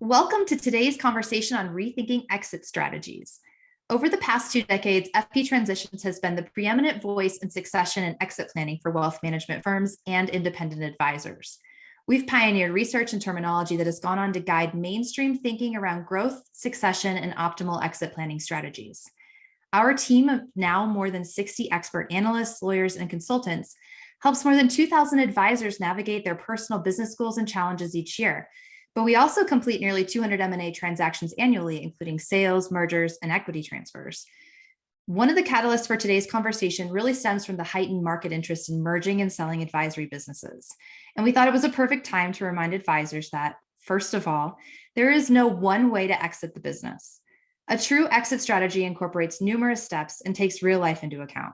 Welcome to today's conversation on rethinking exit strategies. Over the past 2 decades, FP Transitions has been the preeminent voice in succession and exit planning for wealth management firms and independent advisors. We've pioneered research and terminology that has gone on to guide mainstream thinking around growth, succession, and optimal exit planning strategies. Our team of now more than 60 expert analysts, lawyers, and consultants helps more than 2,000 advisors navigate their personal business goals and challenges each year. But we also complete nearly 200 M&A transactions annually, including sales, mergers, and equity transfers. One of the catalysts for today's conversation really stems from the heightened market interest in merging and selling advisory businesses. And we thought it was a perfect time to remind advisors that, first of all, there is no one way to exit the business. A true exit strategy incorporates numerous steps and takes real life into account.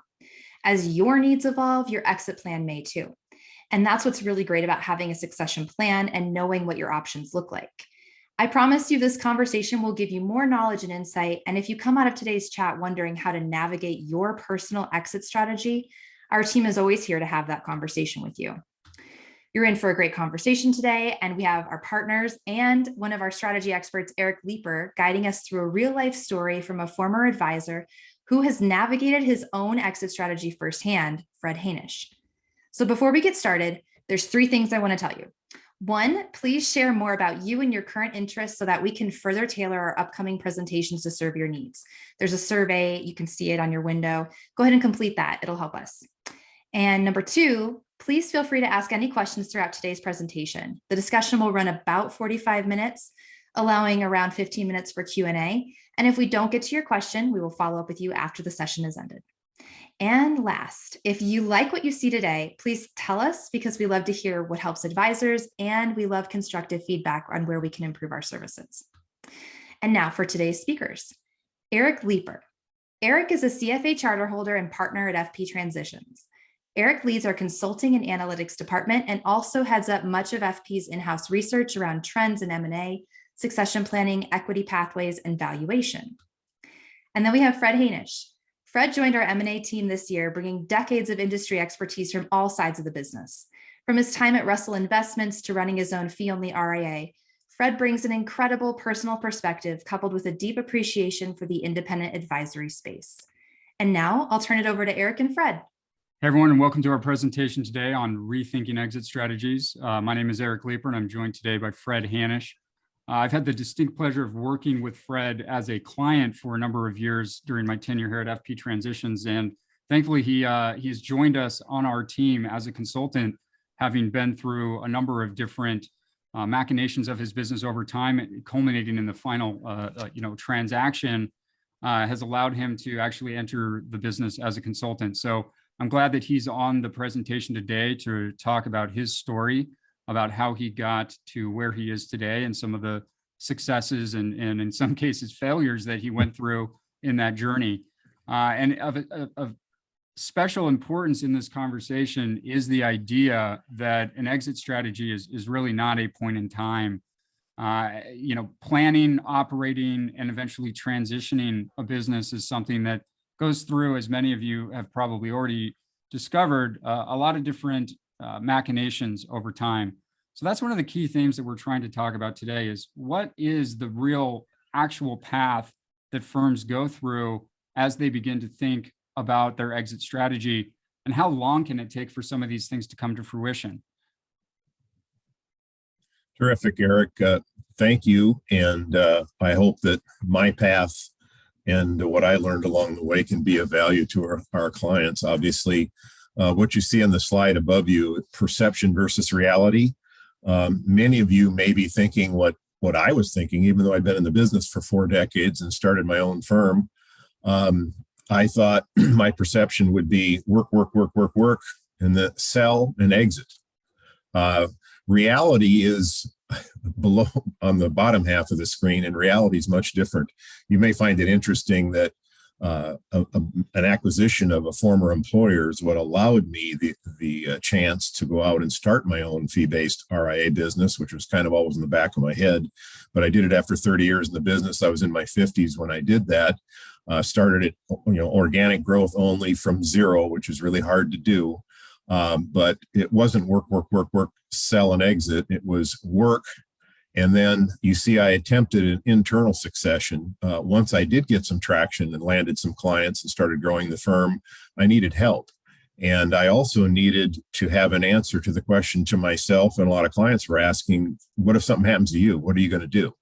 As your needs evolve, your exit plan may too. And that's what's really great about having a succession plan and knowing what your options look like. I promise you this conversation will give you more knowledge and insight. And if you come out of today's chat wondering how to navigate your personal exit strategy, our team is always here to have that conversation with you. You're in for a great conversation today, and we have our partners and one of our strategy experts, Eric Leeper, guiding us through a real life story from a former advisor who has navigated his own exit strategy firsthand, Fred Hainish. So before we get started, there's 3 things I want to tell you. 1, please share more about you and your current interests so that we can further tailor our upcoming presentations to serve your needs. There's a survey, you can see it on your window. Go ahead and complete that, it'll help us. And number 2, please feel free to ask any questions throughout today's presentation. The discussion will run about 45 minutes, allowing around 15 minutes for Q&A. And if we don't get to your question, we will follow up with you after the session is ended. And last, if you like what you see today, please tell us, because we love to hear what helps advisors and we love constructive feedback on where we can improve our services. And now for today's speakers. Eric Leeper. Eric is a CFA charter holder and partner at FP Transitions. Eric leads our consulting and analytics department and also heads up much of FP's in-house research around trends in M&A, succession planning, equity pathways, and valuation. And then we have Fred Hainish. Fred joined our M&A team this year, bringing decades of industry expertise from all sides of the business. From his time at Russell Investments to running his own fee-only RIA, Fred brings an incredible personal perspective coupled with a deep appreciation for the independent advisory space. And now I'll turn it over to Eric and Fred. Hey everyone, and welcome to our presentation today on rethinking exit strategies. My name is Eric Leeper, and I'm joined today by Fred Hainish. I've had the distinct pleasure of working with Fred as a client for a number of years during my tenure here at FP Transitions, and thankfully he's joined us on our team as a consultant, having been through a number of different machinations of his business over time, culminating in the final transaction has allowed him to actually enter the business as a consultant. So I'm glad that he's on the presentation today to talk about his story, about how he got to where he is today and some of the successes and in some cases failures that he went through in that journey. And of special importance in this conversation is the idea that an exit strategy is really not a point in time. Planning, operating, and eventually transitioning a business is something that goes through, as many of you have probably already discovered, a lot of different machinations over time. So that's one of the key themes that we're trying to talk about today is what is the real actual path that firms go through as they begin to think about their exit strategy, and how long can it take for some of these things to come to fruition? Terrific, Eric. Thank you. And I hope that my path and what I learned along the way can be of value to our clients. Obviously, what you see on the slide above you, perception versus reality. Many of you may be thinking what I was thinking, even though I've been in the business for 4 decades and started my own firm. I thought my perception would be work, and then sell and exit. Reality is below on the bottom half of the screen, and reality is much different. You may find it interesting that an acquisition of a former employer is what allowed me the chance to go out and start my own fee-based RIA business, which was kind of always in the back of my head. But I did it after 30 years in the business. I was in my 50s when I did that. Started it, organic growth only from zero, which is really hard to do. But it wasn't work, sell and exit. It was work And then you see, I attempted an internal succession. Once I did get some traction and landed some clients and started growing the firm, I needed help. And I also needed to have an answer to the question to myself. And a lot of clients were asking, what if something happens to you? What are you going to do?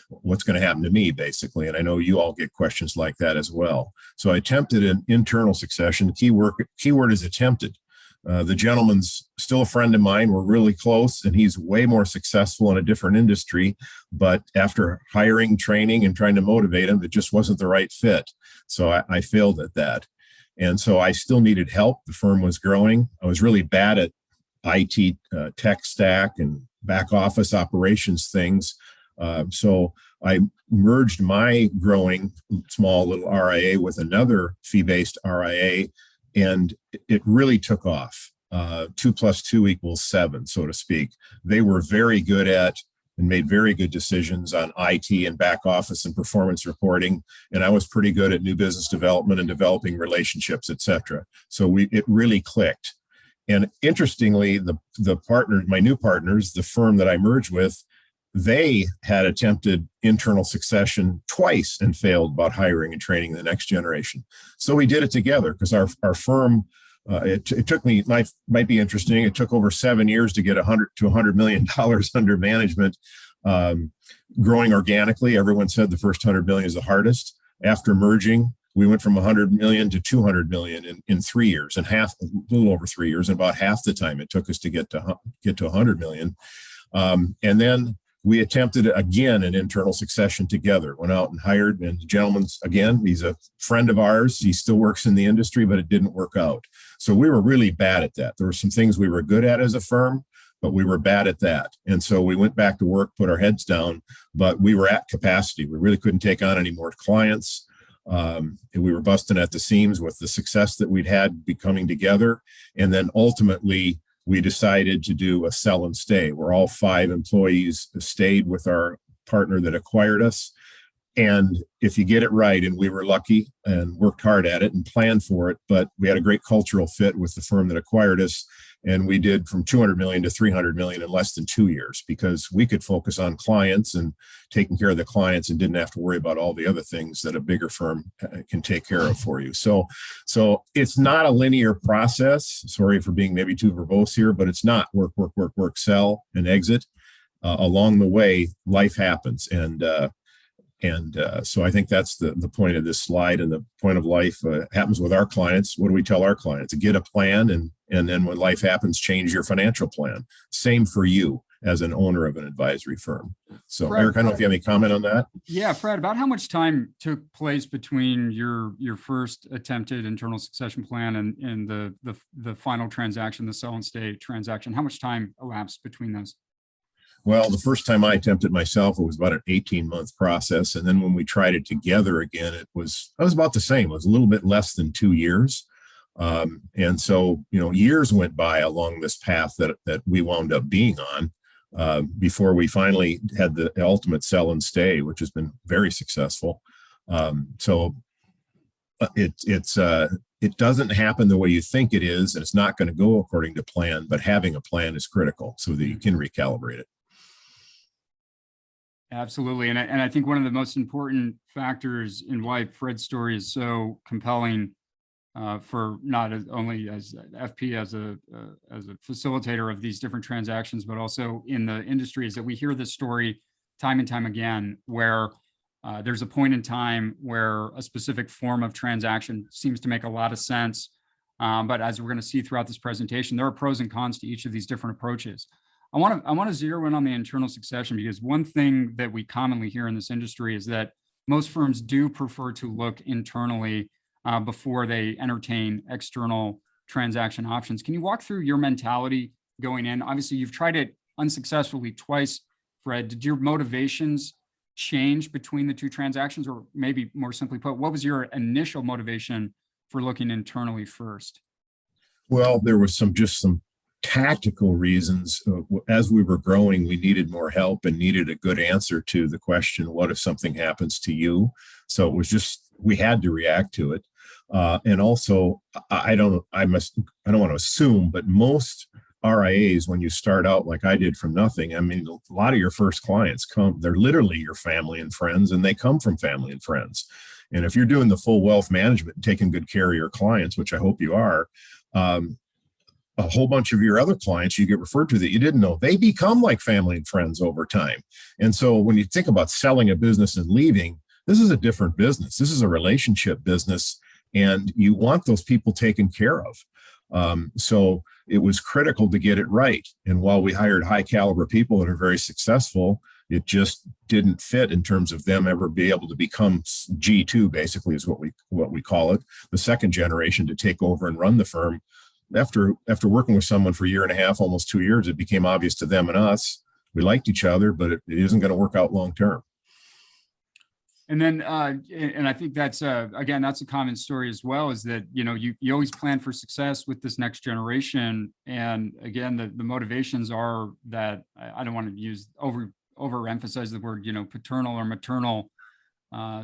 What's going to happen to me, basically? And I know you all get questions like that as well. So I attempted an internal succession. Keyword is attempted. The gentleman's still a friend of mine. We're really close, and he's way more successful in a different industry. But after hiring, training, and trying to motivate him, it just wasn't the right fit. So I failed at that. And so I still needed help. The firm was growing. I was really bad at IT tech stack and back office operations things. So I merged my growing small little RIA with another fee-based RIA, and it really took off. 2 + 2 = 7, so to speak. They were very good at and made very good decisions on IT and back office and performance reporting. And I was pretty good at new business development and developing relationships, et cetera. So it really clicked. And interestingly, the partner, my new partners, the firm that I merged with, they had attempted internal succession twice and failed about hiring and training the next generation. So we did it together because our firm, it took me, might be interesting, it took over 7 years to get $100 to $100 million under management, growing organically. Everyone said the first 100 million is the hardest. After merging, we went from 100 million to 200 million in 3 years, and a little over 3 years, and about half the time it took us to get to 100 million. And then we attempted again an internal succession together, went out and hired, and the gentleman's, again, he's a friend of ours. He still works in the industry, but it didn't work out. So we were really bad at that. There were some things we were good at as a firm, but we were bad at that. And so we went back to work, put our heads down, but we were at capacity. We really couldn't take on any more clients. And we were busting at the seams with the success that we'd had becoming together. And then ultimately, we decided to do a sell and stay, where all 5 employees stayed with our partner that acquired us. And if you get it right, and we were lucky and worked hard at it and planned for it, but we had a great cultural fit with the firm that acquired us. And we did from 200 million to 300 million in less than 2 years, because we could focus on clients and taking care of the clients and didn't have to worry about all the other things that a bigger firm can take care of for you. So it's not a linear process. Sorry for being maybe too verbose here, but it's not work, sell and exit. Along the way, life happens. And so I think that's the point of this slide, and the point of life happens with our clients. What do we tell our clients? Get a plan, and then when life happens, change your financial plan. Same for you as an owner of an advisory firm. So Fred, Eric, I don't know if you have any comment on that. Yeah, Fred, about how much time took place between your first attempted internal succession plan and the final transaction, the sell and stay transaction? How much time elapsed between those? Well, the first time I attempted myself, it was about an 18-month process. And then when we tried it together again, it was about the same. It was a little bit less than 2 years. And so, years went by along this path that we wound up being on before we finally had the ultimate sell and stay, which has been very successful. So it doesn't happen the way you think it is, and it's not going to go according to plan, but having a plan is critical so that you can recalibrate it. Absolutely. And I think one of the most important factors in why Fred's story is so compelling for not only as FP as a facilitator of these different transactions, but also in the industry, is that we hear this story time and time again, where there's a point in time where a specific form of transaction seems to make a lot of sense. But as we're going to see throughout this presentation, there are pros and cons to each of these different approaches. I want to zero in on the internal succession, because one thing that we commonly hear in this industry is that most firms do prefer to look internally before they entertain external transaction options. Can you walk through your mentality going in? Obviously, you've tried it unsuccessfully twice, Fred. Did your motivations change between the two transactions? Or maybe more simply put, what was your initial motivation for looking internally first? Well, there was some tactical reasons. As we were growing, we needed more help and needed a good answer to the question, what if something happens to you? So it was just, we had to react to it. And also, I don't want to assume, but most RIAs, when you start out like I did from nothing, I mean, a lot of your first clients they're literally your family and friends, and they come from family and friends. And if you're doing the full wealth management and taking good care of your clients, which I hope you are, a whole bunch of your other clients you get referred to that you didn't know, they become like family and friends over time. And so when you think about selling a business and leaving, this is a different business. This is a relationship business, and you want those people taken care of. So it was critical to get it right. And while we hired high caliber people that are very successful, it just didn't fit in terms of them ever be able to become G2, basically, is what we call it, the second generation to take over and run the firm. After working with someone for a year and a half, almost 2 years, it became obvious to them and us, we liked each other, but it isn't going to work out long term. And then, and I think that's, again, that's a common story as well, is that, you always plan for success with this next generation. And again, the motivations are that I don't want to overemphasize the word, paternal or maternal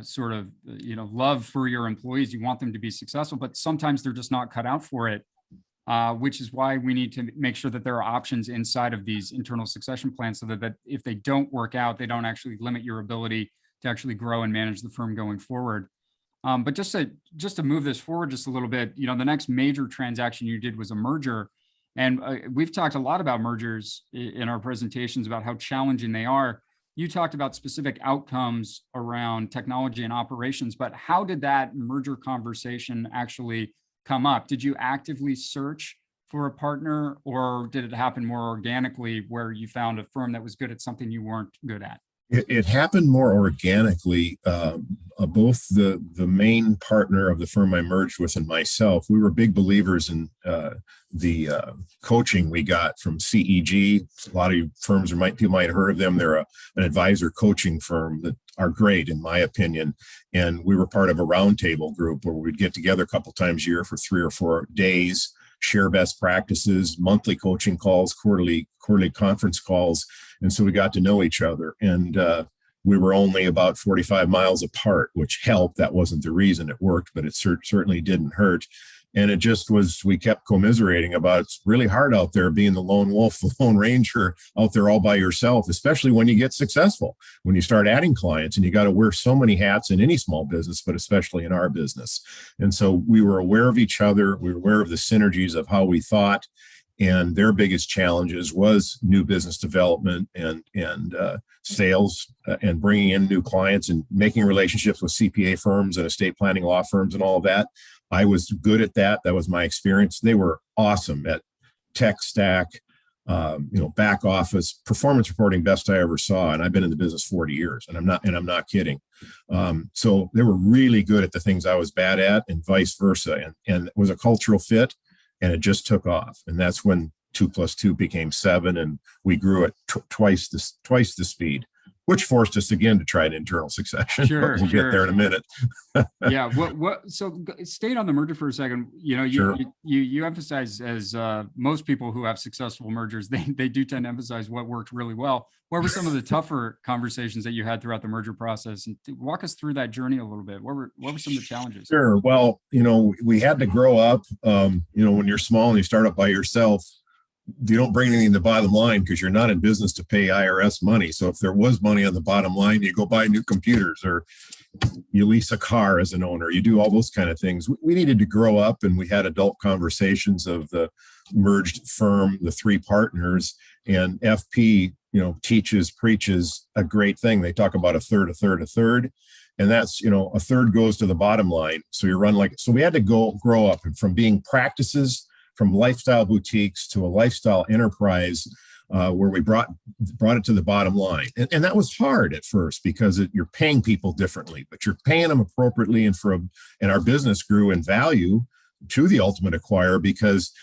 sort of, love for your employees. You want them to be successful, but sometimes they're just not cut out for it, which is why we need to make sure that there are options inside of these internal succession plans so that if they don't work out, they don't actually limit your ability to actually grow and manage the firm going forward. But just to move this forward just a little bit, the next major transaction you did was a merger. And we've talked a lot about mergers in our presentations about how challenging they are. You talked about specific outcomes around technology and operations, but how did that merger conversation actually come up? Did you actively search for a partner, or did it happen more organically where you found a firm that was good at something you weren't good at? It happened more organically. Both the main partner of the firm I merged with and myself, we were big believers in the coaching we got from CEG. A lot of you firms people might have heard of them. They're an advisor coaching firm that are great, in my opinion. And we were part of a roundtable group where we'd get together a couple times a year for 3 or 4 days, share best practices, monthly coaching calls, quarterly conference calls. And so we got to know each other. And we were only about 45 miles apart, which helped. That wasn't the reason it worked, but it certainly didn't hurt. And it just was, we kept commiserating about it's really hard out there being the lone wolf, the lone ranger out there all by yourself, especially when you get successful, when you start adding clients, and you got to wear so many hats in any small business, but especially in our business. And so we were aware of each other. We were aware of the synergies of how we thought. And their biggest challenges was new business development and sales and bringing in new clients and making relationships with CPA firms and estate planning law firms and all of that. I was good at that. That was my experience. They were awesome at tech stack, back office, performance reporting, best I ever saw. And I've been in the business 40 years, and I'm not kidding. So they were really good at the things I was bad at, and vice versa. And it was a cultural fit, and it just took off. And that's when 2 + 2 became 7, and we grew at twice the speed, which forced us again to try an internal succession. Sure, we'll get there in a minute. Yeah. So staying on the merger for a second, Sure. you emphasize, as most people who have successful mergers, they do tend to emphasize what worked really well. What were some of the tougher conversations that you had throughout the merger process? And walk us through that journey a little bit. What were some of the challenges? Sure. Well, we had to grow up. When you're small and you start up by yourself, you don't bring anything to the bottom line because you're not in business to pay IRS money. So if there was money on the bottom line, you go buy new computers, or you lease a car as an owner. You do all those kind of things. We needed to grow up, and we had adult conversations of the merged firm, the 3 partners, and FP, preaches a great thing. They talk about a third. And that's, a third goes to the bottom line. So so we had to grow up from being practices, from lifestyle boutiques to a lifestyle enterprise, where we brought it to the bottom line. And that was hard at first because you're paying people differently, but you're paying them appropriately. And our business grew in value to the ultimate acquirer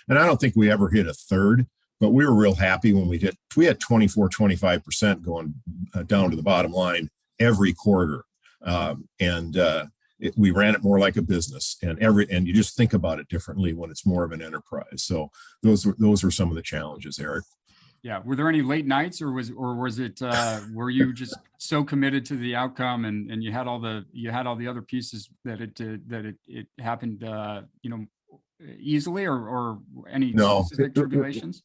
and I don't think we ever hit a third, but we were real happy when we had 24-25% going down to the bottom line every quarter. We ran it more like a business, and you just think about it differently when it's more of an enterprise. So those were some of the challenges, Eric. Yeah. Were there any late nights, or was it were you just so committed to the outcome, and you had all the other pieces that it happened easily, or any specific tribulations?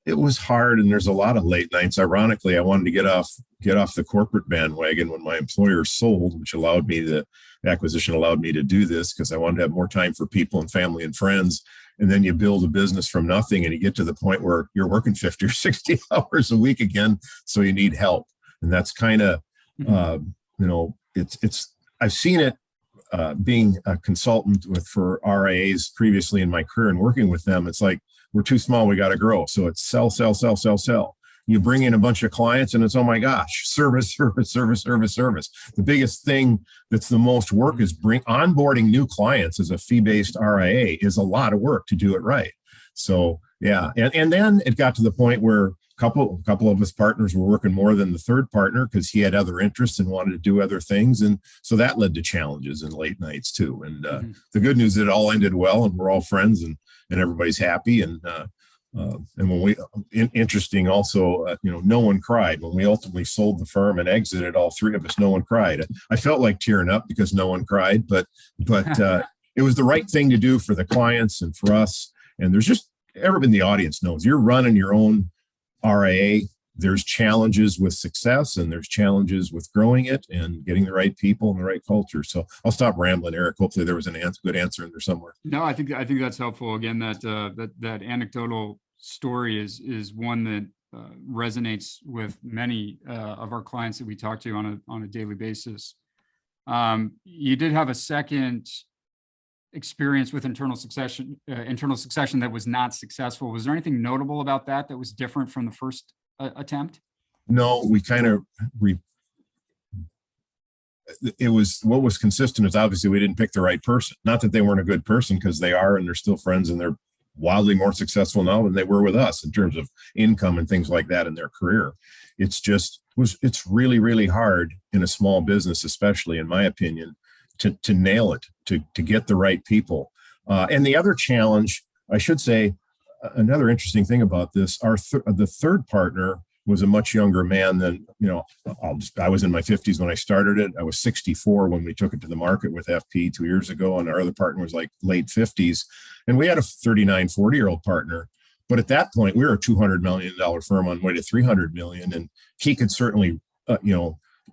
it was hard, and there's a lot of late nights. Ironically, I wanted to get off the corporate bandwagon when my employer sold, which allowed me the acquisition allowed me to do this because I wanted to have more time for people and family and friends. And then you build a business from nothing, and you get to the point where you're working 50 or 60 hours a week again, so you need help. And that's kind of it's I've seen it being a consultant for RIAs previously in my career and working with them. It's like, we're too small, we got to grow. So it's sell, sell, sell, sell, sell. You bring in a bunch of clients and it's, oh my gosh, service, service, service, service, service. The biggest thing that's the most work is onboarding new clients as a fee-based RIA is a lot of work to do it right. So yeah, and then it got to the point where a couple of us partners were working more than the third partner because he had other interests and wanted to do other things. And so that led to challenges and late nights too. And the good news is it all ended well and we're all friends and everybody's happy. And when we, interesting also, no one cried. When we ultimately sold the firm and exited, all three of us, no one cried. I felt like tearing up because no one cried, but it was the right thing to do for the clients and for us. And there's just, everybody in the audience knows you're running your own RIA. There's challenges with success and there's challenges with growing it and getting the right people and the right culture. So I'll stop rambling, Eric. Hopefully there was an good answer in there somewhere. No, I think that's helpful. Again, that anecdotal story is one that resonates with many of our clients that we talk to on a daily basis. You did have a second experience with internal succession that was not successful. Was there anything notable about that was different from the first attempt? No, we kind of it was what was consistent is obviously we didn't pick the right person. Not that they weren't a good person, because they are, and they're still friends, and they're wildly more successful now than they were with us in terms of income and things like that in their career. It's just it's really, really hard in a small business, especially in my opinion, to nail it, to get the right people. And the other challenge, I should say, another interesting thing about this, the third partner was a much younger man than, I was in my 50s when I started it. I was 64 when we took it to the market with FP 2 years ago, and our other partner was like late 50s. And we had a 39, 40-year-old partner. But at that point, we were a $200 million firm on the way to $300 million. And he could certainly,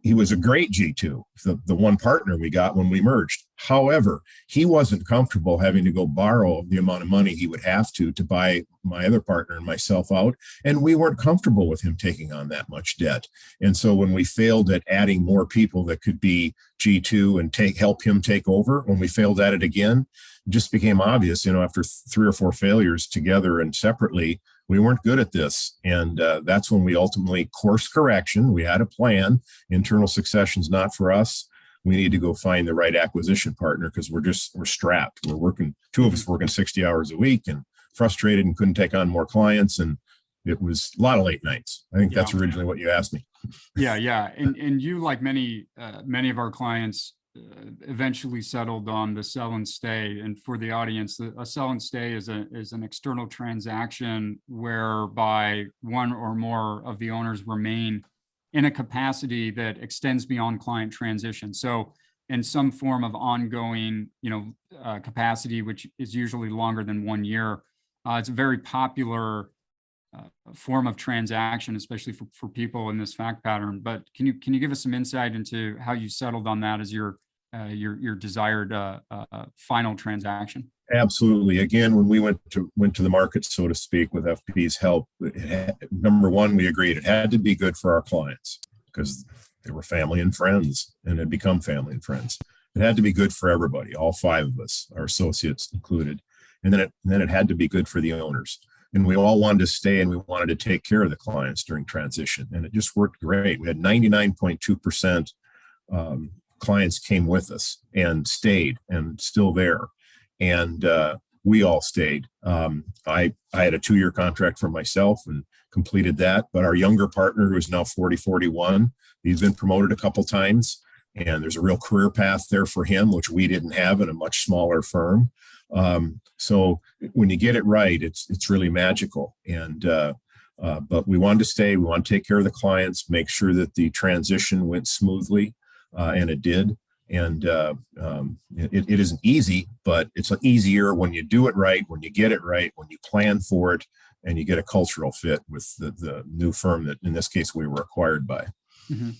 he was a great G2, the one partner we got when we merged. However, he wasn't comfortable having to go borrow the amount of money he would have to buy my other partner and myself out. And we weren't comfortable with him taking on that much debt. And so when we failed at adding more people that could be G2 and help him take over, when we failed at it again, it just became obvious, after 3 or 4 failures together and separately, we weren't good at this. And that's when we ultimately course correction. We had a plan. Internal succession's not for us. We need to go find the right acquisition partner because we're strapped. We're working, 2 of us working 60 hours a week and frustrated and couldn't take on more clients. And it was a lot of late nights. I think that's originally what you asked me. Yeah. And you, like many of our clients, eventually settled on the sell and stay. And for the audience, a sell and stay is an external transaction whereby one or more of the owners remain in a capacity that extends beyond client transition. So in some form of ongoing, capacity, which is usually longer than 1 year. It's a very popular form of transaction, especially for people in this fact pattern. But can you give us some insight into how you settled on that as your desired final transaction? Absolutely. Again, when we went to the market, so to speak, with FP's help, number one, we agreed it had to be good for our clients because they were family and friends and had become family and friends. It had to be good for everybody, all 5 of us, our associates included. And then it had to be good for the owners. And we all wanted to stay and we wanted to take care of the clients during transition. And it just worked great. We had 99.2% clients came with us and stayed and still there. And we all stayed. I had a 2-year contract for myself and completed that. But our younger partner, who is now 41, he's been promoted a couple times. And there's a real career path there for him, which we didn't have in a much smaller firm. So when you get it right, it's really magical. And but we wanted to stay. We want to take care of the clients, make sure that the transition went smoothly, and it did. And it isn't easy, but it's easier when you do it right, when you get it right, when you plan for it, and you get a cultural fit with the new firm that in this case we were acquired by. Mm-hmm.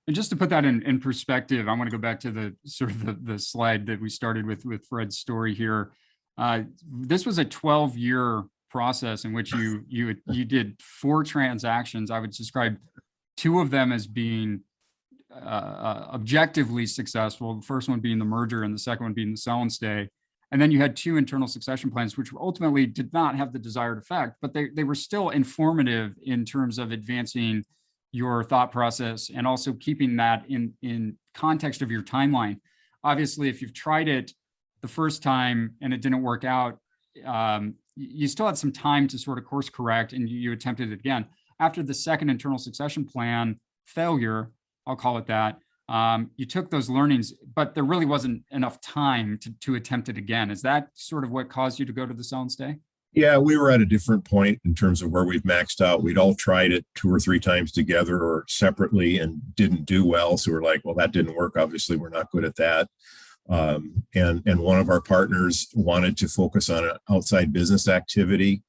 And just to put that in perspective, I want to go back to the sort of the slide that we started with Fred's story here. This was a 12-year process in which you did 4 transactions. I would describe 2 of them as being objectively successful. The first one being the merger, and the second one being the sell and stay. And then you had 2 internal succession plans, which ultimately did not have the desired effect, but they were still informative in terms of advancing your thought process and also keeping that in context of your timeline. Obviously, if you've tried it the first time and it didn't work out, you still had some time to sort of course correct, and you attempted it again. After the second internal succession plan failure, I'll call it that, you took those learnings, but there really wasn't enough time to attempt it again. Is that sort of what caused you to go to the sell and stay? Yeah, we were at a different point in terms of where we've maxed out. We'd all tried it 2 or 3 times together or separately and didn't do well. So we're like, well, that didn't work. Obviously, we're not good at that. And one of our partners wanted to focus on an outside business activity.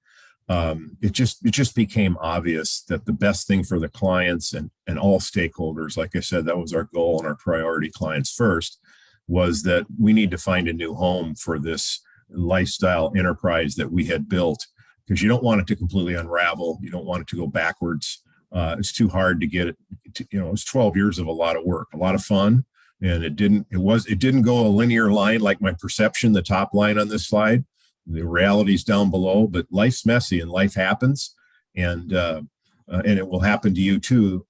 It just became obvious that the best thing for the clients and all stakeholders, like I said, that was our goal and our priority, clients first, was that we need to find a new home for this lifestyle enterprise that we had built, because you don't want it to completely unravel. You don't want it to go backwards. It's too hard to get it to, it's 12 years of a lot of work, a lot of fun. And it didn't go a linear line like my perception, the top line on this slide. The reality's down below, but life's messy and life happens. And it will happen to you too.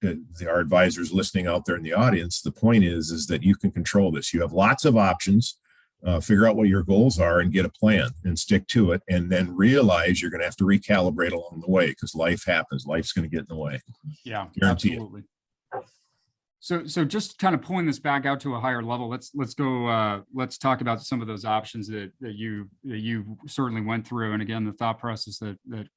Our advisors listening out there in the audience, the point is that you can control this. You have lots of options. Figure out what your goals are and get a plan and stick to it, and then realize you're going to have to recalibrate along the way, because life happens. Life's going to get in the way. Yeah, guarantee absolutely. It. So just kind of pulling this back out to a higher level, let's go. Let's talk about some of those options that you certainly went through, and again, the thought process that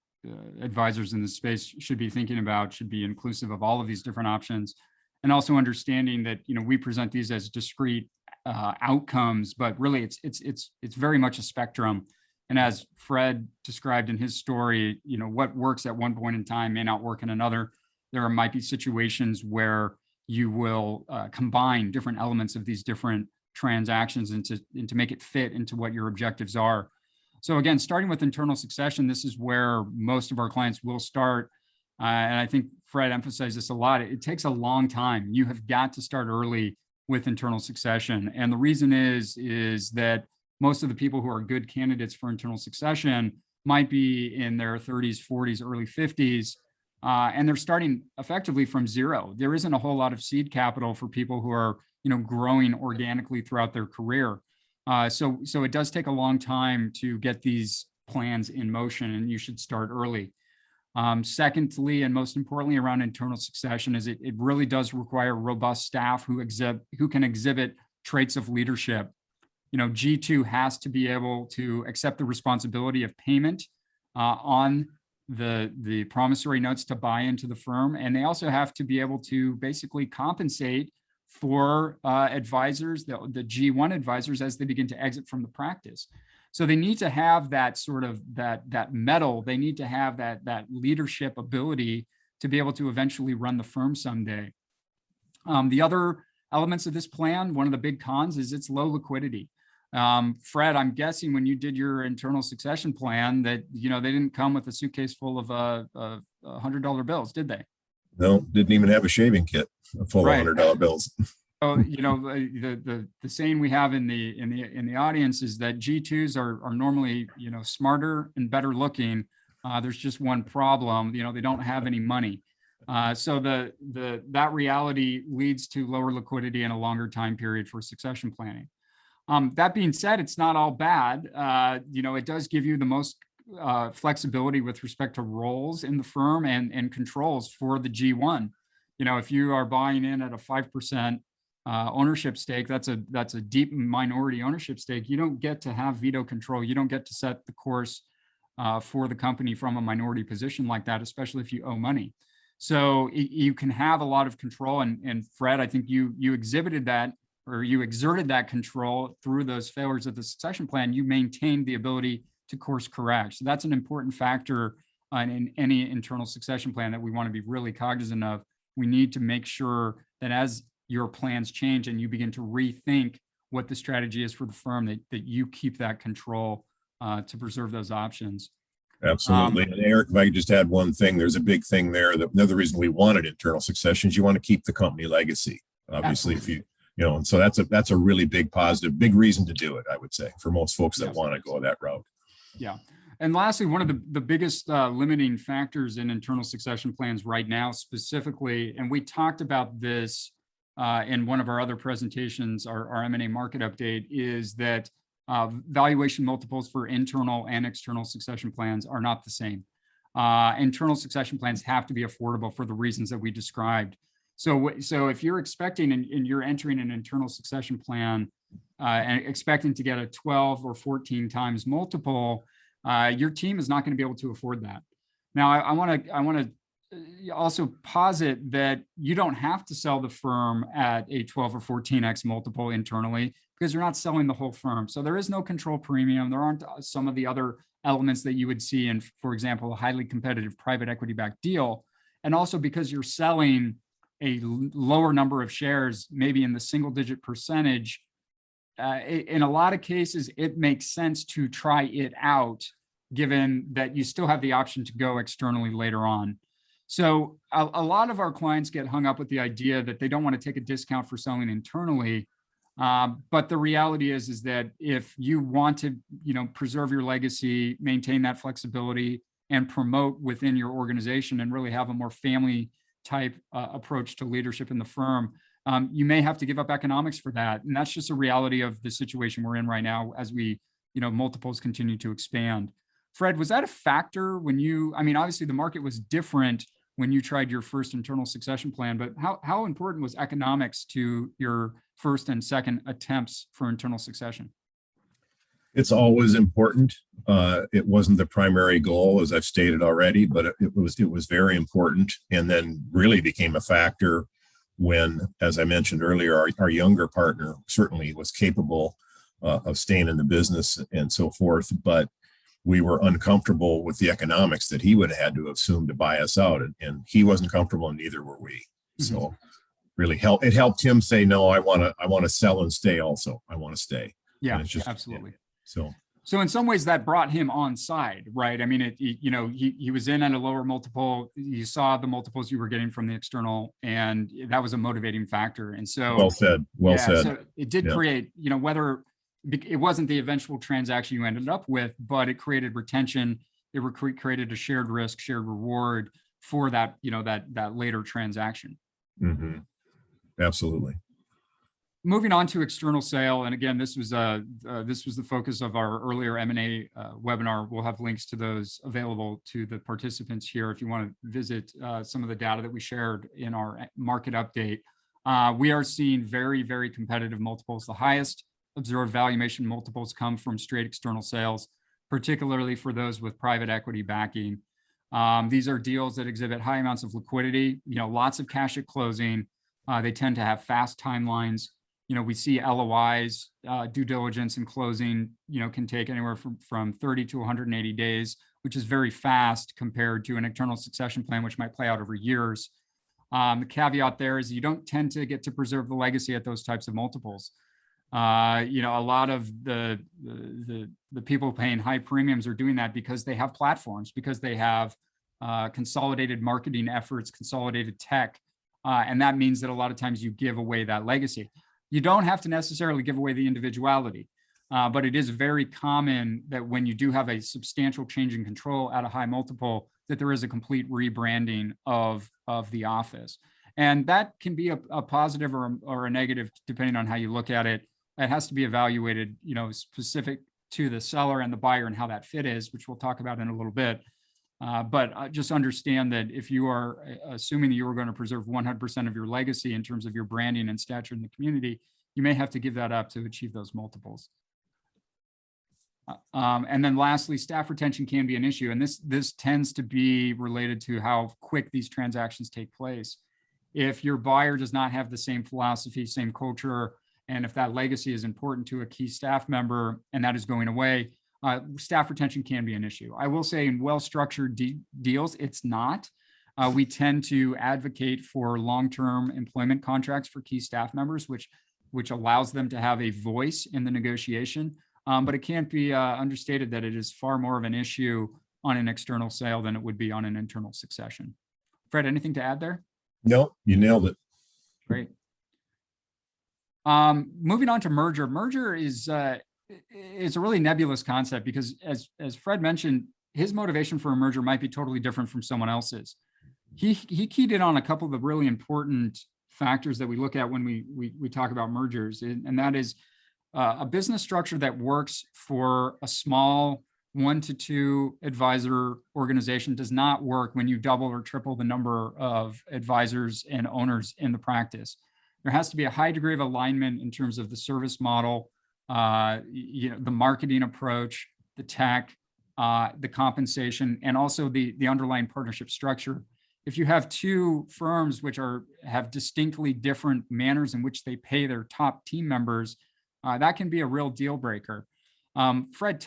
advisors in this space should be thinking about should be inclusive of all of these different options, and also understanding that we present these as discrete outcomes, but really it's very much a spectrum. And as Fred described in his story, what works at one point in time may not work in another. There might be situations where you will combine different elements of these different transactions and to make it fit into what your objectives are. So again, starting with internal succession, this is where most of our clients will start. And I think Fred emphasized this a lot. It takes a long time. You have got to start early with internal succession. And the reason is that most of the people who are good candidates for internal succession might be in their 30s, 40s, early 50s, and they're starting effectively from zero. There isn't a whole lot of seed capital for people who are, growing organically throughout their career. So it does take a long time to get these plans in motion, and you should start early. Secondly, and most importantly around internal succession, is it really does require robust staff who can exhibit traits of leadership. G2 has to be able to accept the responsibility of payment on the promissory notes to buy into the firm. And they also have to be able to basically compensate for advisors, the G1 advisors, as they begin to exit from the practice. So they need to have that sort of that mettle. They need to have that leadership ability to be able to eventually run the firm someday. The other elements of this plan, one of the big cons is its low liquidity. Fred, I'm guessing when you did your internal succession plan that they didn't come with a suitcase full of $100 bills, did they? No, didn't even have a shaving kit full of $100 bills. So, the saying we have in the audience is that G2s are normally, smarter and better looking. There's just one problem, they don't have any money. So that reality leads to lower liquidity and a longer time period for succession planning. That being said, it's not all bad. It does give you the most flexibility with respect to roles in the firm and controls for the G1. If you are buying in at a 5% ownership stake, that's a deep minority ownership stake. You don't get to have veto control. You don't get to set the course for the company from a minority position like that, especially if you owe money. So you can have a lot of control. And Fred, I think you exhibited that, or you exerted that control through those failures of the succession plan. You maintained the ability to course correct. So that's an important factor in any internal succession plan that we want to be really cognizant of. We need to make sure that as your plans change and you begin to rethink what the strategy is for the firm, that you keep that control to preserve those options. Absolutely. And Eric, if I could just add one thing, there's a big thing there. That another reason we wanted internal succession is you want to keep the company legacy. Obviously, absolutely. If you know, and so that's a really big positive, big reason to do it, I would say, for most folks that want to go that route. Yeah. And lastly, one of the biggest limiting factors in internal succession plans right now specifically, and we talked about this in one of our other presentations, our M&A market update, is that valuation multiples for internal and external succession plans are not the same. Internal succession plans have to be affordable for the reasons that we described. So if you're expecting and you're entering an internal succession plan and expecting to get a 12 or 14 times multiple, your team is not going to be able to afford that. Now, I want to also posit that you don't have to sell the firm at a 12 or 14x multiple internally because you're not selling the whole firm. So there is no control premium. There aren't some of the other elements that you would see in, for example, a highly competitive private equity-backed deal. And also because you're selling a lower number of shares, maybe in the single-digit percentage, in a lot of cases, it makes sense to try it out, given that you still have the option to go externally later on. So a lot of our clients get hung up with the idea that they don't want to take a discount for selling internally. But the reality is that if you want to, preserve your legacy, maintain that flexibility, and promote within your organization and really have a more family type approach to leadership in the firm, you may have to give up economics for that. And that's just a reality of the situation we're in right now as we, multiples continue to expand. Fred, was that a factor when obviously the market was different when you tried your first internal succession plan, but how important was economics to your first and second attempts for internal succession? It's always important. It wasn't the primary goal, as I've stated already, but it was very important, and then really became a factor when, as I mentioned earlier, our younger partner certainly was capable of staying in the business and so forth, but we were uncomfortable with the economics that he would have had to assume to buy us out, and he wasn't comfortable, and neither were we. Mm-hmm. So really it helped him say, no, I want to sell and stay also. I want to stay. Yeah, absolutely. Yeah. So in some ways that brought him on side, right? I mean, he was in at a lower multiple. You saw the multiples you were getting from the external, and that was a motivating factor. And so, well said. So it did create, whether it wasn't the eventual transaction you ended up with, but it created retention. It created a shared risk, shared reward for that, that later transaction. Mm-hmm. Absolutely. Moving on to external sale, and again, this was the focus of our earlier M&A webinar. We'll have links to those available to the participants here if you want to visit some of the data that we shared in our market update. We are seeing very, very competitive multiples. The highest observed valuation multiples come from straight external sales, particularly for those with private equity backing. These are deals that exhibit high amounts of liquidity, lots of cash at closing. They tend to have fast timelines. We see LOIs, due diligence and closing, can take anywhere from 30 to 180 days, which is very fast compared to an internal succession plan, which might play out over years. The caveat there is you don't tend to get to preserve the legacy at those types of multiples. A lot of the people paying high premiums are doing that because they have platforms, because they have consolidated marketing efforts, consolidated tech. And that means that a lot of times you give away that legacy. You don't have to necessarily give away the individuality, but it is very common that when you do have a substantial change in control at a high multiple, that there is a complete rebranding of the office. And that can be a positive or a negative, depending on how you look at it. It has to be evaluated, specific to the seller and the buyer and how that fit is, which we'll talk about in a little bit. But just understand that if you are assuming that you are going to preserve 100% of your legacy in terms of your branding and stature in the community, you may have to give that up to achieve those multiples. And then lastly, staff retention can be an issue. And this tends to be related to how quick these transactions take place. If your buyer does not have the same philosophy, same culture, and if that legacy is important to a key staff member and that is going away, staff retention can be an issue. I will say in well-structured deals, it's not. We tend to advocate for long-term employment contracts for key staff members, which allows them to have a voice in the negotiation. But it can't be understated that it is far more of an issue on an external sale than it would be on an internal succession. Fred, anything to add there? No, you nailed it. Great. Moving on to merger. Merger is a really nebulous concept because, as Fred mentioned, his motivation for a merger might be totally different from someone else's. He keyed in on a couple of the really important factors that we look at when we talk about mergers, and that is a business structure that works for a small 1 to 2 advisor organization does not work when you double or triple the number of advisors and owners in the practice. There has to be a high degree of alignment in terms of the service model, the marketing approach, the tech, the compensation, and also the underlying partnership structure. If you have 2 firms which have distinctly different manners in which they pay their top team members, that can be a real deal breaker. Fred,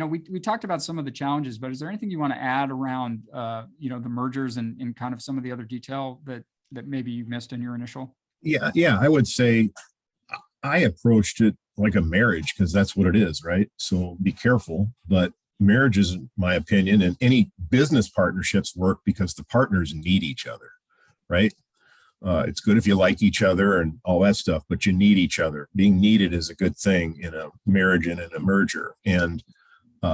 we talked about some of the challenges, but is there anything you want to add around, the mergers and kind of some of the other detail that maybe you missed in your initial? Yeah, I would say I approached it like a marriage because that's what it is, right? So be careful, but marriage is, in my opinion, and any business partnerships work because the partners need each other, right? It's good if you like each other and all that stuff, but you need each other. Being needed is a good thing in a marriage and in a merger. And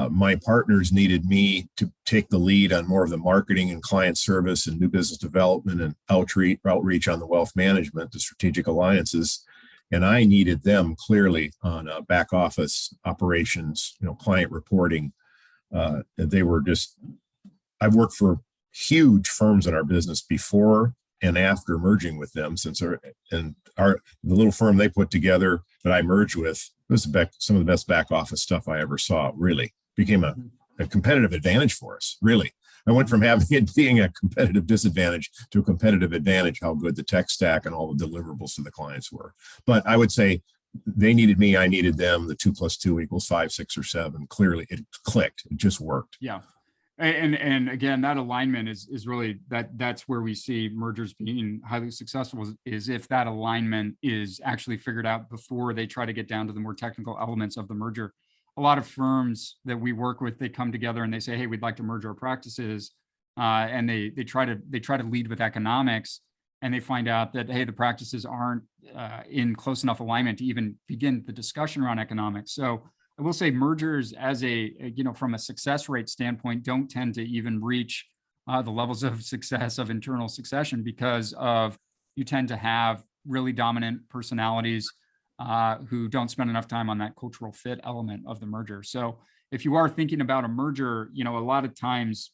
my partners needed me to take the lead on more of the marketing and client service and new business development and outreach on the wealth management, the strategic alliances. And I needed them clearly on back office operations, client reporting. They were I've worked for huge firms in our business before and after merging with them, the little firm they put together that I merged with was some of the best back office stuff I ever saw. Really became a competitive advantage for us. Really, I went from having it being a competitive disadvantage to a competitive advantage. How good the tech stack and all the deliverables to the clients were. But I would say they needed me, I needed them. The 2 + 2 = 5, 6, or 7. Clearly, it clicked. It just worked. Yeah. And again, that alignment is really that's where we see mergers being highly successful is if that alignment is actually figured out before they try to get down to the more technical elements of the merger. A lot of firms that we work with, they come together and they say, hey, we'd like to merge our practices. And they try to lead with economics, and they find out that, hey, the practices aren't in close enough alignment to even begin the discussion around economics. So I will say mergers as from a success rate standpoint, don't tend to even reach the levels of success of internal succession because you tend to have really dominant personalities who don't spend enough time on that cultural fit element of the merger. So if you are thinking about a merger, a lot of times,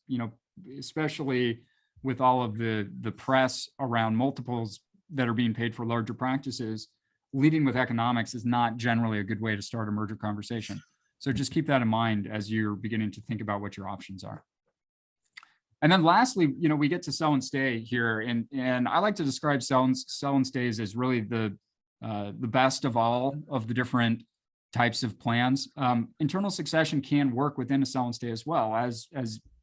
especially with all of the press around multiples that are being paid for larger practices, leading with economics is not generally a good way to start a merger conversation. So just keep that in mind as you're beginning to think about what your options are. And then lastly, we get to sell and stay here. And I like to describe sell and stays as really the best of all of the different types of plans. Internal succession can work within a sell and stay as well. As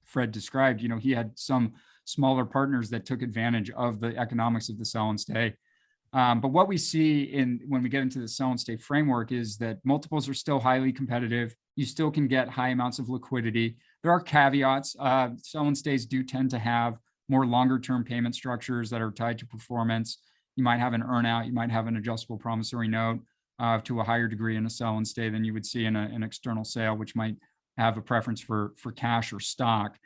Fred described, he had some smaller partners that took advantage of the economics of the sell and stay. But what we see when we get into the sell and stay framework is that multiples are still highly competitive. You still can get high amounts of liquidity. There are caveats. Sell and stays do tend to have more longer term payment structures that are tied to performance. You might have an earnout. You might have an adjustable promissory note to a higher degree in a sell and stay than you would see in an external sale, which might have a preference for cash or stock.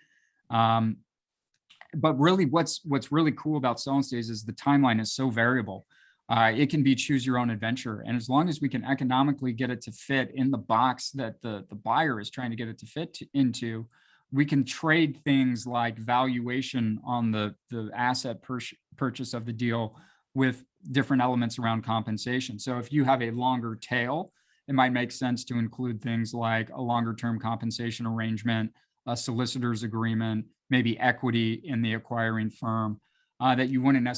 But really, what's really cool about sell and stays is the timeline is so variable. It can be choose your own adventure. And as long as we can economically get it to fit in the box that the buyer is trying to get it to fit into, we can trade things like valuation on the asset purchase of the deal with different elements around compensation. So if you have a longer tail, it might make sense to include things like a longer term compensation arrangement, a solicitor's agreement, maybe equity in the acquiring firm that you wouldn't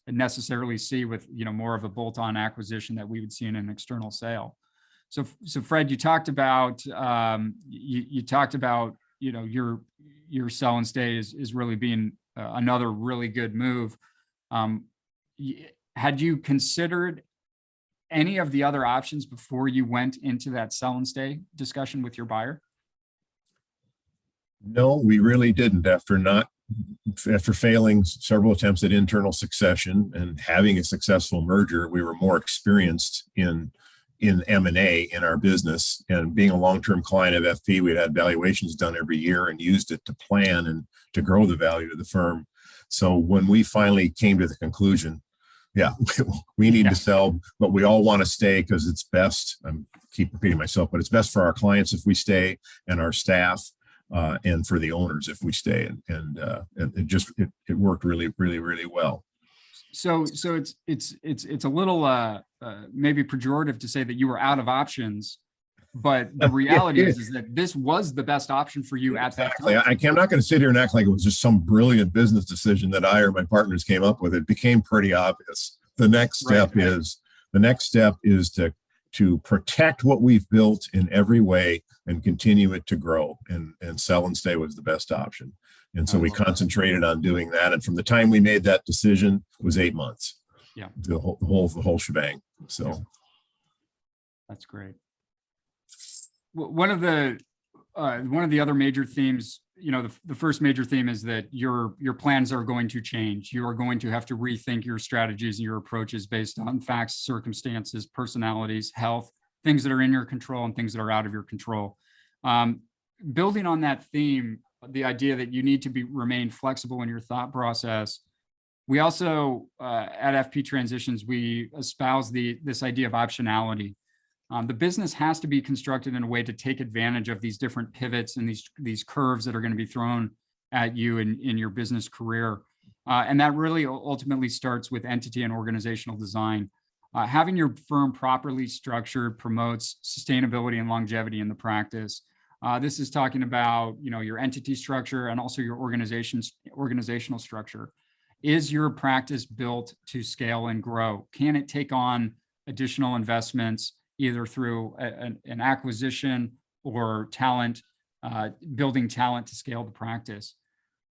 necessarily see with more of a bolt-on acquisition that we would see in an external sale. So Fred, you talked about you talked about your sell and stay is really being another really good move. Had you considered any of the other options before you went into that sell and stay discussion with your buyer? No, we really didn't. After failing several attempts at internal succession and having a successful merger, we were more experienced in M&A in our business, and being a long-term client of FP, we'd had valuations done every year and used it to plan and to grow the value of the firm. So when we finally came to the conclusion, yeah, we need to sell, but we all want to stay because it's best. I keep repeating myself, but it's best for our clients if we stay, and our staff, and for the owners if we stay. And it worked really, really, really well. So it's a little maybe pejorative to say that you were out of options, but the reality is that this was the best option for you at that time. I'm not going to sit here and act like it was just some brilliant business decision that I or my partners came up with. It became pretty obvious. The next step is to protect what we've built in every way and continue it to grow, and sell and stay was the best option. And so we concentrated on doing that. And from the time we made that decision, it was 8 months. Yeah. The whole shebang. So that's great. One of the other major themes, the first major theme is that your plans are going to change. You are going to have to rethink your strategies and your approaches based on facts, circumstances, personalities, health, things that are in your control and things that are out of your control. Building on that theme, the idea that you need to remain flexible in your thought process. We also, at FP Transitions, we espouse this idea of optionality. The business has to be constructed in a way to take advantage of these different pivots and these curves that are going to be thrown at you in your business career. And that really ultimately starts with entity and organizational design. Having your firm properly structured promotes sustainability and longevity in the practice. This is talking about, your entity structure and also your organizational structure. Is your practice built to scale and grow? Can it take on additional investments, either through an acquisition or talent, building talent to scale the practice?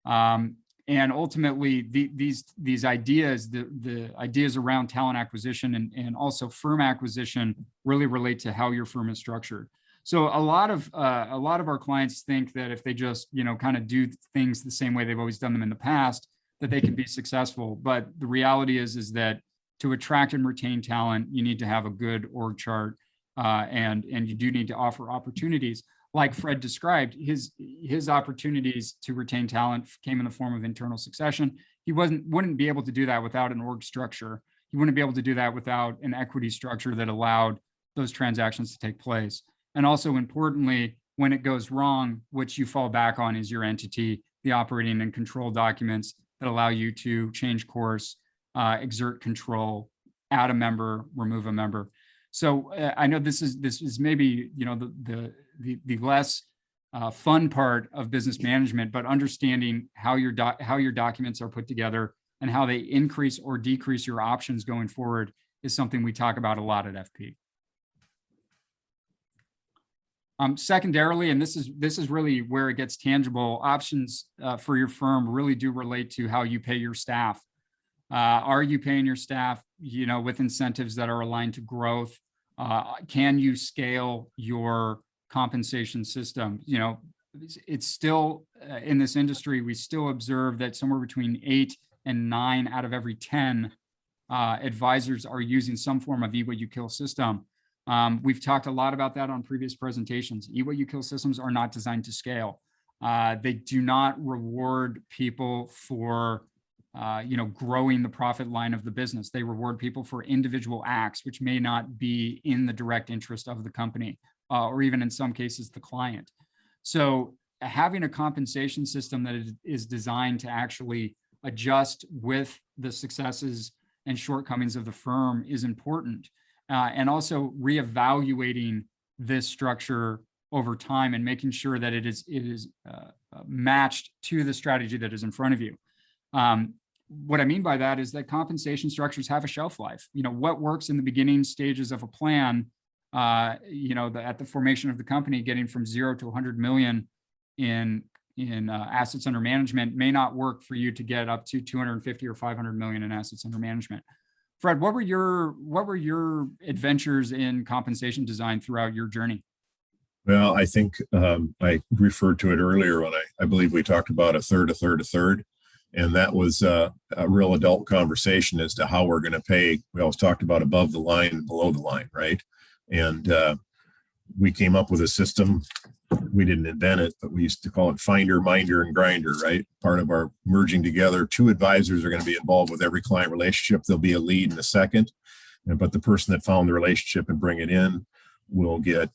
And ultimately, these ideas, the ideas around talent acquisition and also firm acquisition really relate to how your firm is structured. So a lot of our clients think that if they just kind of do things the same way they've always done them in the past, that they can be successful. But the reality is that to attract and retain talent, you need to have a good org chart, and you do need to offer opportunities. Like Fred described, his opportunities to retain talent came in the form of internal succession. He wouldn't be able to do that without an org structure. He wouldn't be able to do that without an equity structure that allowed those transactions to take place. And also importantly, when it goes wrong, what you fall back on is your entity, the operating and control documents that allow you to change course, exert control, add a member, remove a member. So I know this is maybe the less fun part of business management, but understanding how your documents are put together and how they increase or decrease your options going forward is something we talk about a lot at FP. Secondarily, and this is really where it gets tangible, options for your firm really do relate to how you pay your staff. Are you paying your staff, with incentives that are aligned to growth? Can you scale your compensation system? It's still in this industry, we still observe that somewhere between 8 and 9 out of every 10 advisors are using some form of Eat What You Kill system. We've talked a lot about that on previous presentations. Eat What You Kill systems are not designed to scale. They do not reward people for growing the profit line of the business. They reward people for individual acts, which may not be in the direct interest of the company, or even in some cases, the client. So having a compensation system that is designed to actually adjust with the successes and shortcomings of the firm is important. And also reevaluating this structure over time and making sure that it is matched to the strategy that is in front of you. What I mean by that is that compensation structures have a shelf life. What works in the beginning stages of a plan at the formation of the company, getting from 0 to 100 million in assets under management may not work for you to get up to 250 or 500 million in assets under management. Fred, what were your adventures in compensation design throughout your journey? Well, I think I referred to it earlier when I believe we talked about a third. And that was a real adult conversation as to how we're going to pay. We always talked about above the line and below the line, right? And we came up with a system. We didn't invent it, but we used to call it finder, minder, and grinder, right? Part of our merging together. 2 advisors are going to be involved with every client relationship. There'll be a lead and a second. But the person that found the relationship and bring it in will get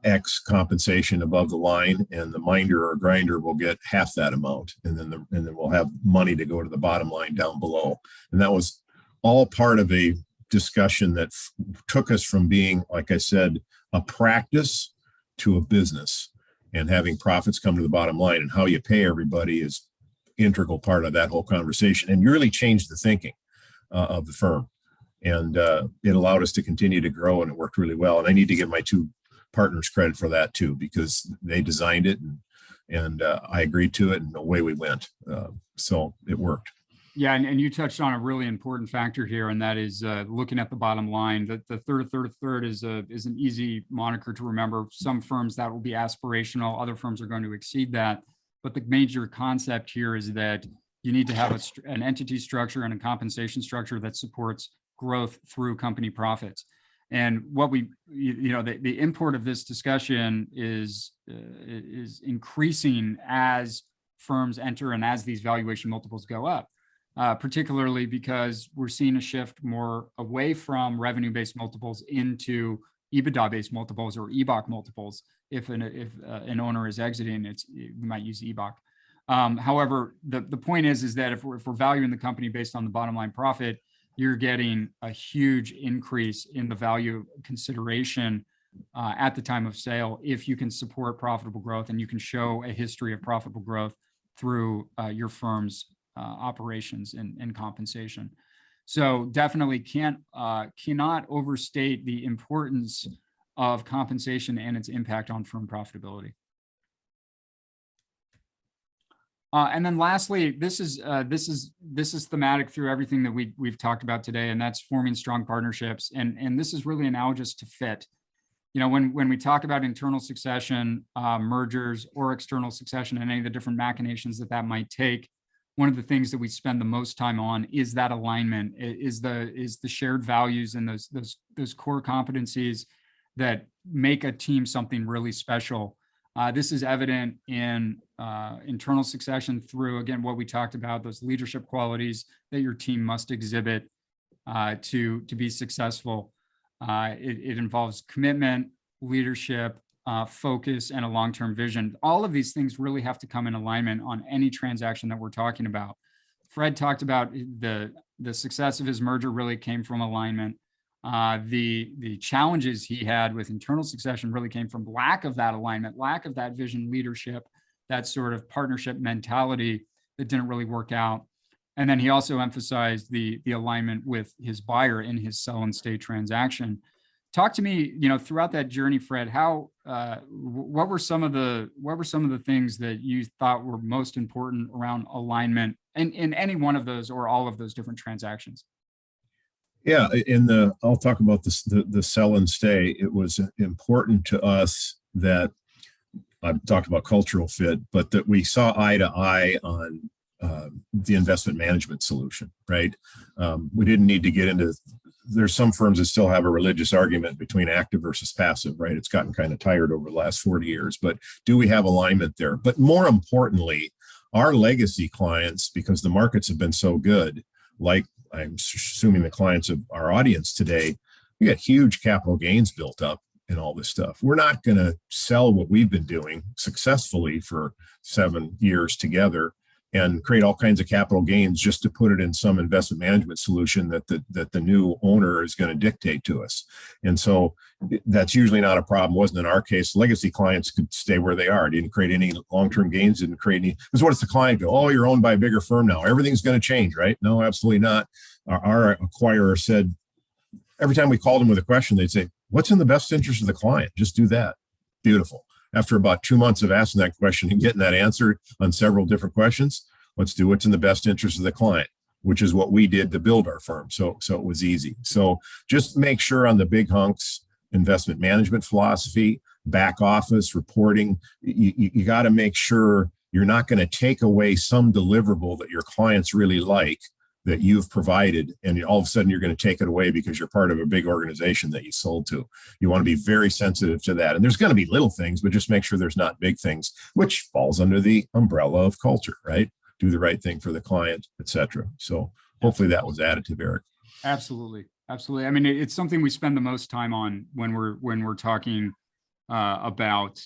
X compensation above the line, and the minder or grinder will get half that amount. And then we'll have money to go to the bottom line down below. And that was all part of a discussion that took us from being, like I said, a practice to a business, and having profits come to the bottom line, and how you pay everybody is integral part of that whole conversation, and really changed the thinking of the firm. And it allowed us to continue to grow, and it worked really well. And I need to give my 2 partners credit for that too, because they designed it, and I agreed to it, and away we went. So it worked. Yeah, and you touched on a really important factor here, and that is looking at the bottom line. The third is an easy moniker to remember. Some firms that will be aspirational, other firms are going to exceed that. But the major concept here is that you need to have an entity structure and a compensation structure that supports growth through company profits. And what the import of this discussion is increasing as firms enter and as these valuation multiples go up. Particularly because we're seeing a shift more away from revenue-based multiples into EBITDA-based multiples or EBOC multiples. If an owner is exiting, we might use EBOC. However, the point is that if we're valuing the company based on the bottom line profit, you're getting a huge increase in the value consideration at the time of sale if you can support profitable growth and you can show a history of profitable growth through your firm's operations and compensation. So definitely cannot overstate the importance of compensation and its impact on firm profitability. And then lastly, this is thematic through everything that we've talked about today, and that's forming strong partnerships. And this is really analogous to fit. When we talk about internal succession, mergers, or external succession, and any of the different machinations that might take, one of the things that we spend the most time on is that alignment, is the shared values and those core competencies that make a team something really special. This is evident in internal succession through, again, what we talked about, those leadership qualities that your team must exhibit to be successful. It involves commitment, leadership, focus, and a long-term vision. All of these things really have to come in alignment on any transaction that we're talking about. Fred talked about the success of his merger really came from alignment. The challenges he had with internal succession really came from lack of that alignment, lack of that vision, leadership, that sort of partnership mentality that didn't really work out. And then he also emphasized the alignment with his buyer in his sell and stay transaction. Talk to me, throughout that journey, Fred, what were some of the things that you thought were most important around alignment in any one of those or all of those different transactions? Yeah, I'll talk about the sell and stay. It was important to us that I've talked about cultural fit, but that we saw eye to eye on the investment management solution, right? We didn't need to get into, there's some firms that still have a religious argument between active versus passive, right? It's gotten kind of tired over the last 40 years, but do we have alignment there? But more importantly, our legacy clients, because the markets have been so good, like I'm assuming the clients of our audience today, we got huge capital gains built up in all this stuff. We're not going to sell what we've been doing successfully for 7 years together and create all kinds of capital gains just to put it in some investment management solution that the new owner is going to dictate to us. And so that's usually not a problem. Wasn't in our case. Legacy clients could stay where they are. Didn't create any long-term gains, didn't create any. Because what does the client go? Oh, you're owned by a bigger firm now. Everything's going to change, right? No, absolutely not. Our acquirer said, every time we called them with a question, they'd say, What's in the best interest of the client? Just do that. Beautiful. After about 2 months of asking that question and getting that answer on several different questions, let's do what's in the best interest of the client, which is what we did to build our firm. So it was easy. So just make sure on the big hunks, investment management philosophy, back office reporting, you got to make sure you're not going to take away some deliverable that your clients really like that you've provided, and all of a sudden you're going to take it away because you're part of a big organization that you sold to. You want to be very sensitive to that. And there's going to be little things, but just make sure there's not big things, which falls under the umbrella of culture, right? Do the right thing for the client, etc. So hopefully that was additive, Eric. Absolutely. Absolutely. I mean, it's something we spend the most time on when we're talking about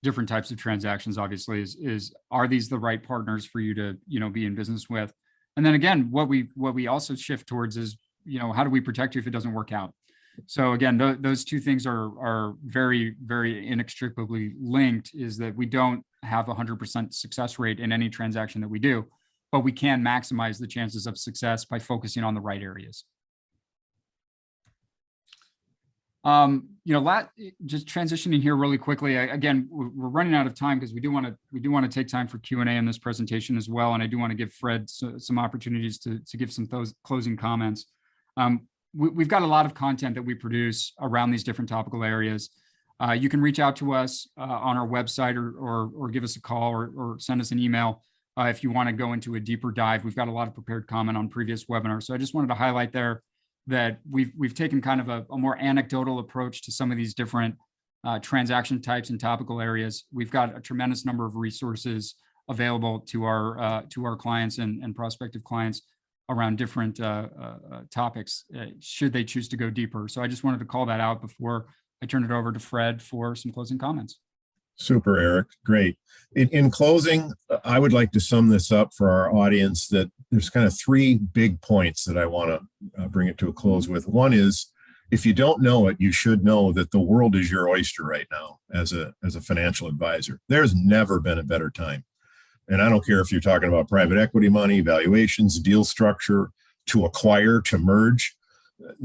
different types of transactions. Obviously, is are these the right partners for you to, be in business with? And then again, what we also shift towards is, how do we protect you if it doesn't work out? So again, those two things are very, very inextricably linked, is that we don't have 100% success rate in any transaction that we do, but we can maximize the chances of success by focusing on the right areas. Just transitioning here really quickly. Again, we're running out of time because we do want to take time for Q&A in this presentation as well, and I do want to give Fred some opportunities to give some closing comments. We've got a lot of content that we produce around these different topical areas. You can reach out to us on our website or give us a call or send us an email if you want to go into a deeper dive. We've got a lot of prepared comment on previous webinars, so I just wanted to highlight there that we've taken kind of a more anecdotal approach to some of these different transaction types and topical areas. We've got a tremendous number of resources available to our clients and prospective clients around different topics, should they choose to go deeper. So I just wanted to call that out before I turn it over to Fred for some closing comments. Super, Eric. Great. In closing, I would like to sum this up for our audience that there's kind of three big points that I want to bring it to a close with. One is, if you don't know it, you should know that the world is your oyster right now as a financial advisor. There's never been a better time. And I don't care if you're talking about private equity money, valuations, deal structure, to acquire, to merge.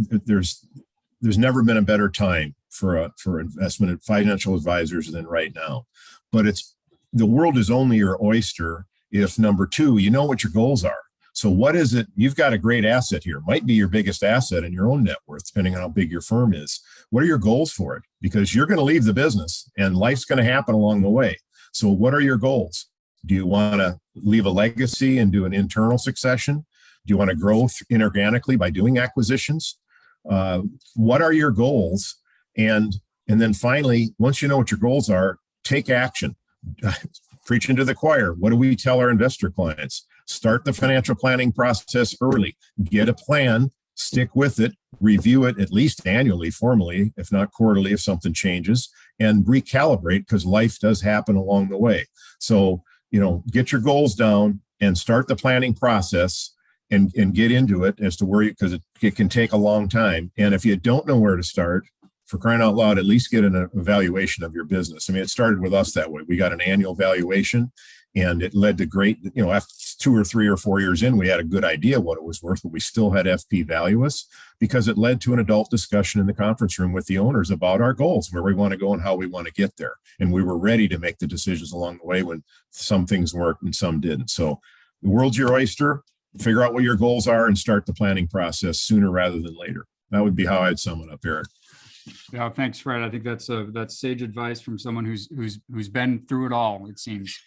There's never been a better time for investment financial advisors than right now. But the world is only your oyster if, number two, you know what your goals are. So what is it? You've got a great asset here. Might be your biggest asset in your own net worth, depending on how big your firm is. What are your goals for it? Because you're going to leave the business and life's going to happen along the way. So what are your goals? Do you want to leave a legacy and do an internal succession? Do you want to grow inorganically by doing acquisitions? What are your goals? And then finally, once you know what your goals are, take action. Preaching to the choir. What do we tell our investor clients? Start the financial planning process early. Get a plan, stick with it, review it at least annually, formally, if not quarterly, if something changes, and recalibrate, because life does happen along the way. So, get your goals down and start the planning process and get into it as to where because it can take a long time. And if you don't know where to start, for crying out loud, at least get an evaluation of your business. I mean, it started with us that way. We got an annual valuation, and it led to great, after 2 or 3 or 4 years in, we had a good idea what it was worth, but we still had FP value us because it led to an adult discussion in the conference room with the owners about our goals, where we want to go and how we want to get there. And we were ready to make the decisions along the way when some things worked and some didn't. So the world's your oyster. Figure out what your goals are and start the planning process sooner rather than later. That would be how I'd sum it up, Eric. Yeah, thanks, Fred. I think that's sage advice from someone who's been through it all, it seems.